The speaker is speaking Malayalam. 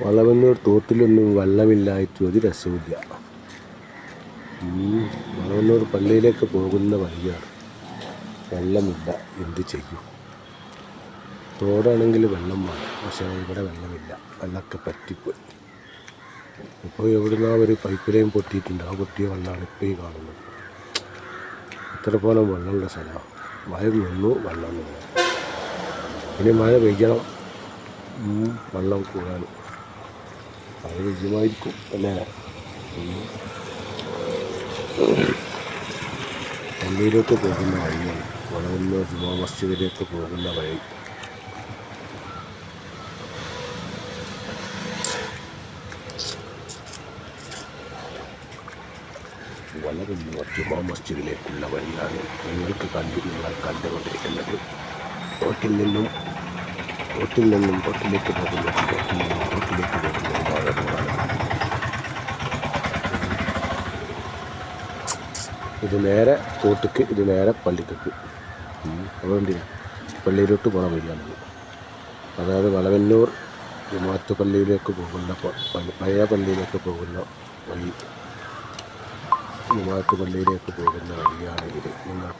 വളവന്നൂർ തോട്ടിലൊന്നും വെള്ളമില്ലായിട്ട് ഒരു രസവുമില്ല. വളവന്നൂർ പള്ളിയിലേക്ക് പോകുന്ന വഴിയാണ്. വെള്ളമില്ല, എന്ത് ചെയ്യും? തോടാണെങ്കിൽ വെള്ളം വേണം, പക്ഷേ ഇവിടെ വെള്ളമില്ല. വെള്ളമൊക്കെ പറ്റിപ്പോയി. ഇപ്പോൾ എവിടുന്നാ ഒരു പൈപ്പ് ലൈൻ പൊട്ടിയിട്ടുണ്ട്. ആ പൊട്ടിയ വെള്ളമാണ് ഇപ്പോൾ ഈ കാണുന്നത്. ഇത്ര പോലും വെള്ളമുള്ള സ്ഥലമാണ്. മഴ നിന്നു, വെള്ളം നിന്നു. ഇനി മഴ പെയ്യണം, വെള്ളം കൂടാൻ. മഴ പെയ്യുമായിരിക്കും അല്ലേ? പള്ളിയിലേക്ക് പോകുന്ന വഴിയാണ്. വളവന്നൂർ ജുമാ മസ്ജിദിലേക്ക് പോകുന്ന വഴി. വളവന്നൂർ ജുമാ മസ്ജിദിലേക്കുള്ള വഴിയാണ് നിങ്ങൾ കണ്ടുകൊണ്ടിരിക്കുന്നത്. തോട്ടിലേക്ക് പോകുന്ന ഇത് നേരെ തോട്ടിക്ക്, ഇത് നേരെ പള്ളിക്ക്. അതുകൊണ്ട് പള്ളിയിലോട്ട് പോകണ വഴിയാണത്. അതായത് വളവന്നൂർ ജുമാഅത്ത് പള്ളിയിലേക്ക് പോകുന്ന, പഴയ പള്ളിയിലേക്ക് പോകുന്ന വഴി, ജുമാഅത്ത് പള്ളിയിലേക്ക് പോകുന്ന വഴിയാണ് ഇത് നിങ്ങൾ